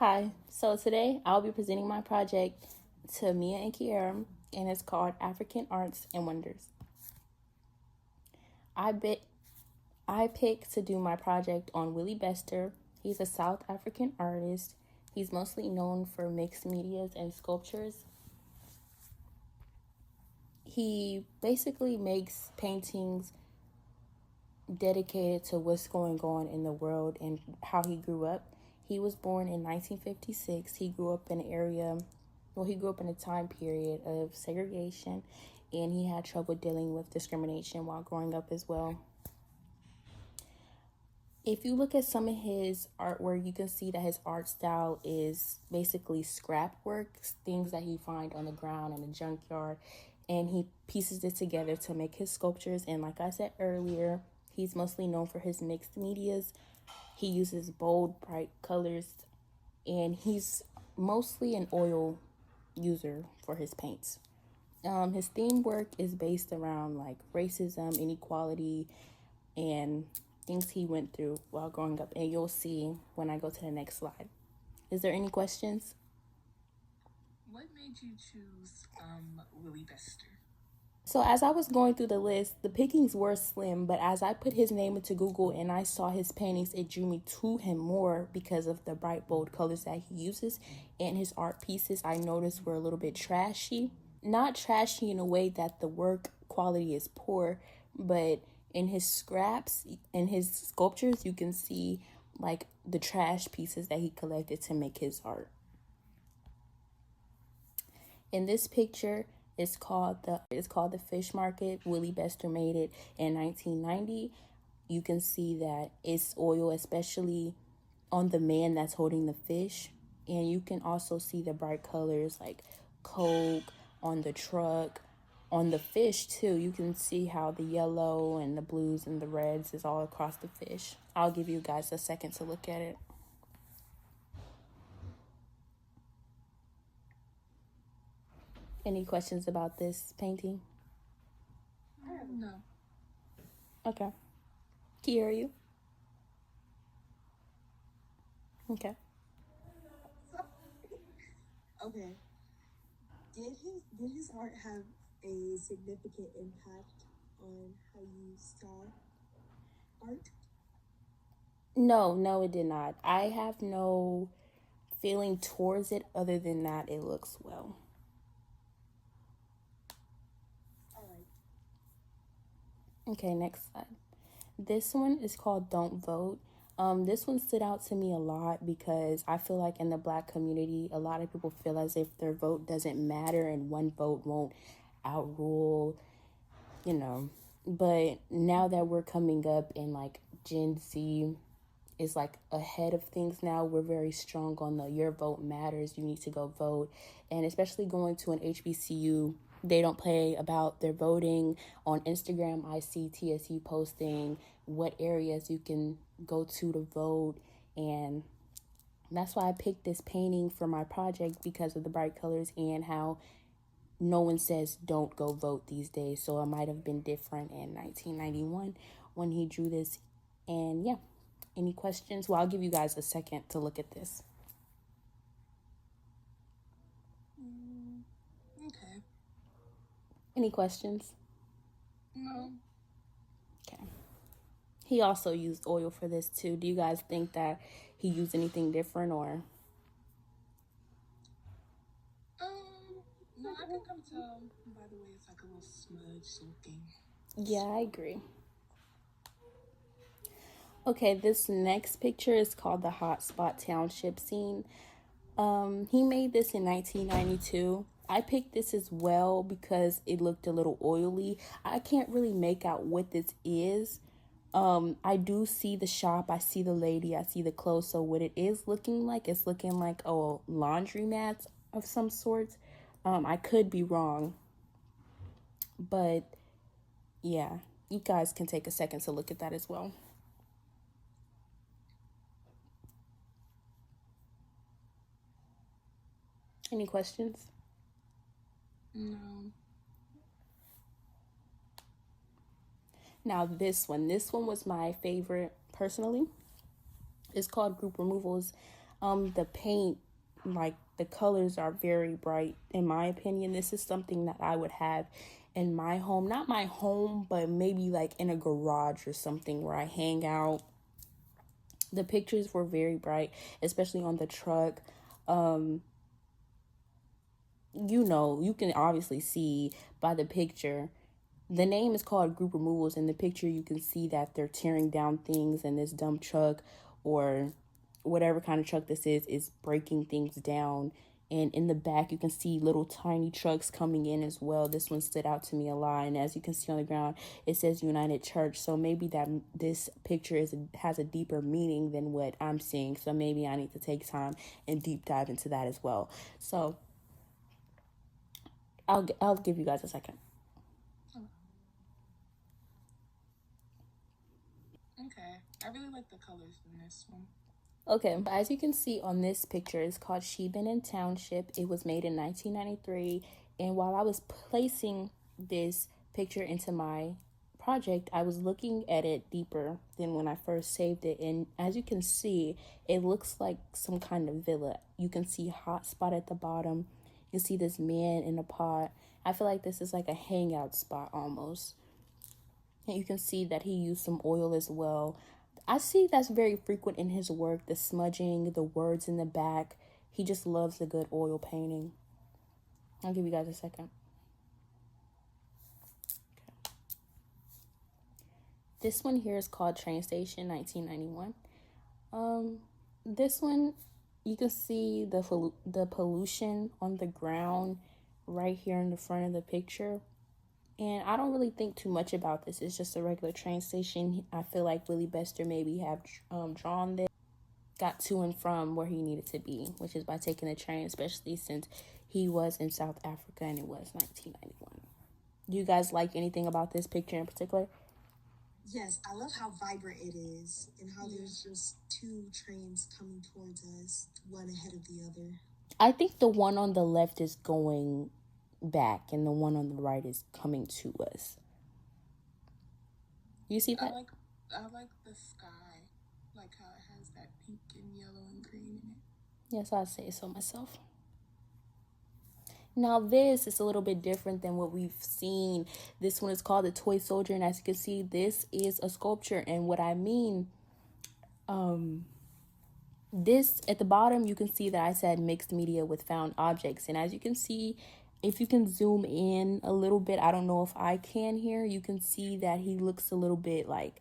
Hi, so today I'll be presenting my project to Mia and Kiera, and it's called African Arts and Wonders. I bet I picked to do my project on Willie Bester. He's a South African artist. He's mostly known for mixed medias and sculptures. He basically makes paintings dedicated to what's going on in the world and how he grew up. He was born in 1956. He grew up in an area, he grew up in a time period of segregation, and he had trouble dealing with discrimination while growing up as well. If you look at some of his artwork, you can see that his art style is basically scrap work, things that he find on the ground in a junkyard, and he pieces it together to make his sculptures. And like I said earlier, he's mostly known for his mixed medias. He uses bold, bright colors, and he's mostly an oil user for his paints. His theme work is based around like racism, inequality, and things he went through while growing up. And you'll see when I go to the next slide. Is there any questions? What made you choose Willie Bester? So as I was going through the list, the pickings were slim, but as I put his name into Google and I saw his paintings, it drew me to him more because of the bright, bold colors that he uses. And his art pieces, I noticed, were a little bit trashy. Not trashy in a way that the work quality is poor, but in his scraps, in his sculptures, you can see like the trash pieces that he collected to make his art. In this picture, it's called the Fish Market. Willie Bester made it in 1990. You can see that it's oil, especially on the man that's holding the fish, and you can also see the bright colors like Coke on the truck, on the fish too. You can see how the yellow and the blues and the reds is all across the fish. I'll give you guys a second to look at it. Any questions about this painting? No. Okay. Can you hear you? Okay. Okay. Did his art have a significant impact on how you saw art? No, it did not. I have no feeling towards it other than that it looks well. All right. Okay, next slide. This one is called Don't Vote. This one stood out to me a lot because I feel like in the Black community, a lot of people feel as if their vote doesn't matter and one vote won't outrule, you know. But now that we're coming up in like Gen Z is like ahead of things now, we're very strong on the your vote matters, you need to go vote. And especially going to an HBCU, they don't play about their voting. On Instagram, I see TSU posting what areas you can go to vote, and that's why I picked this painting for my project because of the bright colors and how no one says don't go vote these days. So it might have been different in 1991 when he drew this. And yeah, any questions? Well, I'll give you guys a second to look at this. Okay. Any questions? No. Okay. He also used oil for this too. Do you guys think that he used anything different or? No, I can come tell by the way it's like a little smudge looking. Yeah, I agree. Okay, this next picture is called the Hotspot Township scene. He made this in 1992. I picked this as well because it looked a little oily. I can't really make out what this is. I do see the shop, I see the lady, I see the clothes. So what it is looking like, it's looking like a laundromat of some sort. I could be wrong, but yeah, you guys can take a second to look at that as well. Any questions? No. Now this one was my favorite personally. It's called Group Removals. The paint, like the colors are very bright. In my opinion, this is something that I would have in my home. Not my home, but maybe like in a garage or something where I hang out. The pictures were very bright, especially on the truck. You can obviously see by the picture. The name is called Group Removals. In the picture, you can see that they're tearing down things, and this dump truck or whatever kind of truck this is breaking things down. And in the back, you can see little tiny trucks coming in as well. This one stood out to me a lot. And as you can see on the ground, it says United Church. So maybe that this picture has a deeper meaning than what I'm seeing. So maybe I need to take time and deep dive into that as well. So I'll give you guys a second. Okay. I really like the colors in this one. Okay, but as you can see on this picture, it's called Sheboygan Township. It was made in 1993. And while I was placing this picture into my project, I was looking at it deeper than when I first saved it. And as you can see, it looks like some kind of villa. You can see hot spot at the bottom. You see this man in a pot. I feel like this is like a hangout spot almost. And you can see that he used some oil as well. I see that's very frequent in his work, the smudging, the words in the back. He just loves a good oil painting. I'll give you guys a second. Okay. This one here is called Train Station 1991. This one, you can see the pollution on the ground right here in the front of the picture. And I don't really think too much about this. It's just a regular train station. I feel like Willie Bester maybe have drawn this, got to and from where he needed to be, which is by taking the train, especially since he was in South Africa and it was 1991. Do you guys like anything about this picture in particular? Yes, I love how vibrant it is and how there's just two trains coming towards us, one ahead of the other. I think the one on the left is going back and the one on the right is coming to us. You see that? I like the sky, like how it has that pink and yellow and green in it. Yes, I'd say so myself. Now this is a little bit different than what we've seen. This one is called the Toy Soldier, and as you can see, this is a sculpture. And what I mean, this at the bottom, you can see that I said mixed media with found objects. And as you can see, if you can zoom in a little bit, I don't know if I can here, you can see that he looks a little bit like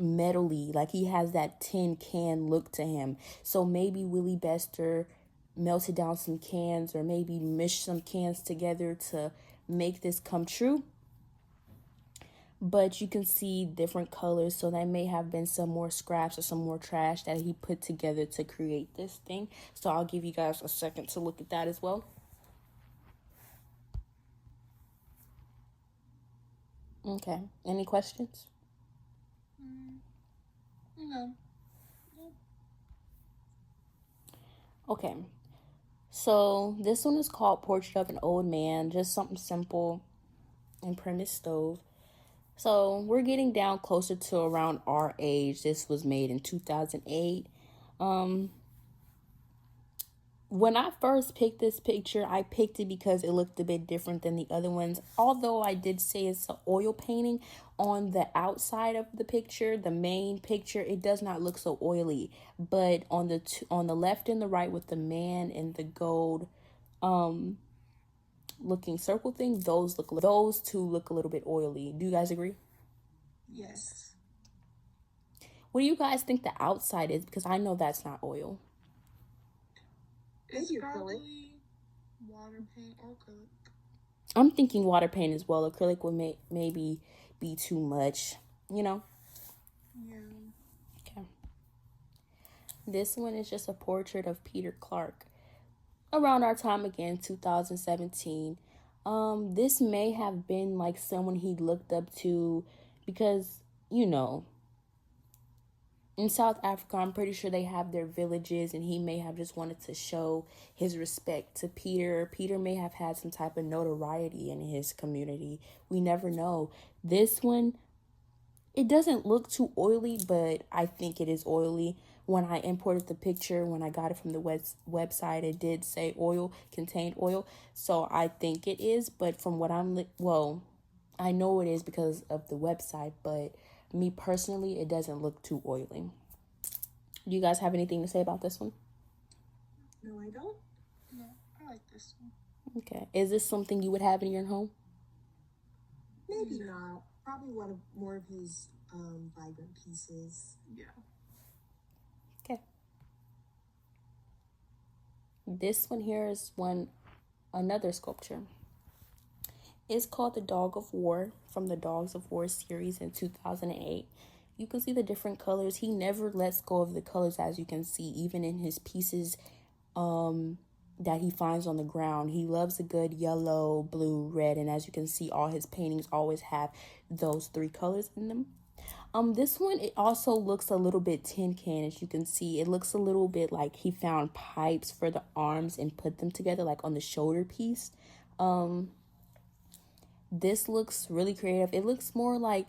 metally, like he has that tin can look to him. So maybe Willie Bester melted down some cans or maybe meshed some cans together to make this come true. But you can see different colors, so that may have been some more scraps or some more trash that he put together to create this thing. So I'll give you guys a second to look at that as well. Okay, any questions? No. Okay, so this one is called Portrait of an Old Man, just something simple and premise stove. So we're getting down closer to around our age. This was made in 2008. When I first picked this picture, I picked it because it looked a bit different than the other ones. Although I did say it's an oil painting, on the outside of the picture, the main picture, it does not look so oily. But on the left and the right with the man and the gold looking circle thing, those two look a little bit oily. Do you guys agree? Yes. What do you guys think the outside is? Because I know that's not oil. It's Maybe probably water paint or acrylic. I'm thinking water paint as well. Acrylic would maybe be too much, you know? Yeah. Okay. This one is just a portrait of Peter Clark. Around our time again, 2017. This may have been like someone he looked up to because, you know, in South Africa, I'm pretty sure they have their villages, and he may have just wanted to show his respect to Peter. Peter may have had some type of notoriety in his community. We never know. This one, it doesn't look too oily, but I think it is oily. when I imported the picture, when I got it from the website, it did say oil, contained oil. So I think it is, but from what I know it is because of the website, but me personally, it doesn't look too oily. Do you guys have anything to say about this one? No, I don't. No, I like this one. Okay. Is this something you would have in your home? Maybe not. Probably one of more of his vibrant pieces. Yeah. Okay. This one here is another sculpture. It's called the Dog of War from the Dogs of War series in 2008. You can see the different colors. He never lets go of the colors, as you can see, even in his pieces that he finds on the ground. He loves a good yellow, blue, red, and as you can see, all his paintings always have those three colors in them. This one, it also looks a little bit tin can, as you can see. It looks a little bit like he found pipes for the arms and put them together, like on the shoulder piece. This looks really creative. It looks more like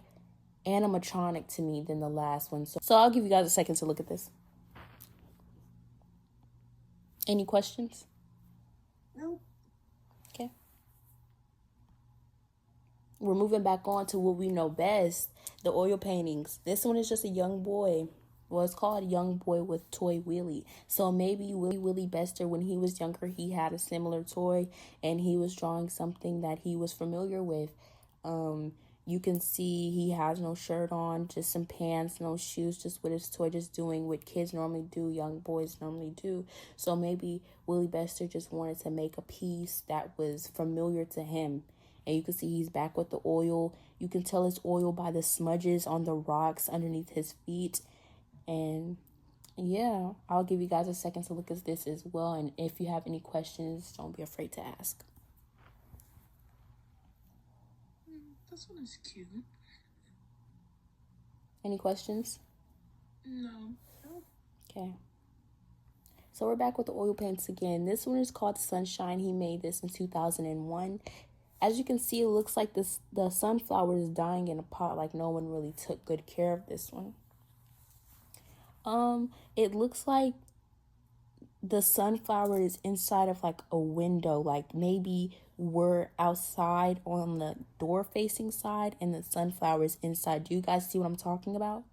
animatronic to me than the last one. So I'll give you guys a second to look at this. Any questions? No. Okay. We're moving back on to what we know best, the oil paintings. This one is just a young boy. Well, it's called Young Boy with Toy Willie. So maybe Willie Bester, when he was younger, he had a similar toy and he was drawing something that he was familiar with. You can see he has no shirt on, just some pants, no shoes, just with his toy, just doing what kids normally do, young boys normally do. So maybe Willie Bester just wanted to make a piece that was familiar to him. And you can see he's back with the oil. You can tell it's oil by the smudges on the rocks underneath his feet. And yeah, I'll give you guys a second to look at this as well. And if you have any questions, don't be afraid to ask. This one is cute. Any questions? No. Okay. So we're back with the oil paints again. This one is called Sunshine. He made this in 2001. As you can see, it looks like the sunflower is dying in a pot, like no one really took good care of this one. It looks like the sunflower is inside of like a window, like maybe we're outside on the door facing side and the sunflower is inside. Do you guys see what I'm talking about?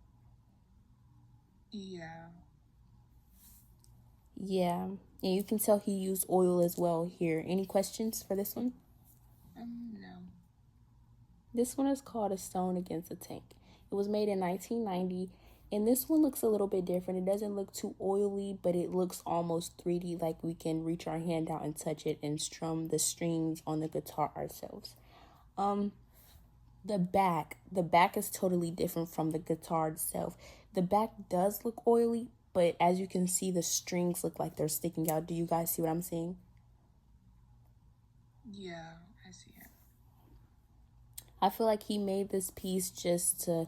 Yeah. Yeah. And you can tell he used oil as well here. Any questions for this one? No. This one is called A Stone Against a Tank. It was made in 1990. And this one looks a little bit different. It doesn't look too oily, but it looks almost 3D, like we can reach our hand out and touch it and strum the strings on the guitar ourselves. The back is totally different from the guitar itself. The back does look oily, but as you can see, the strings look like they're sticking out. Do you guys see what I'm seeing? Yeah, I see it. I feel like he made this piece just to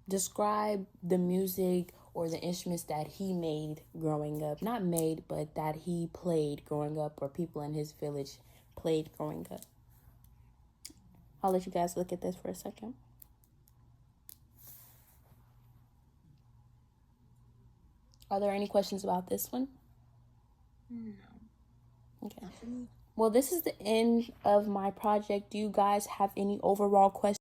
describe the music or the instruments that he made growing up. Not made, but that he played growing up, or people in his village played growing up. I'll let you guys look at this for a second. Are there any questions about this one? No. Okay. Well, this is the end of my project. Do you guys have any overall questions?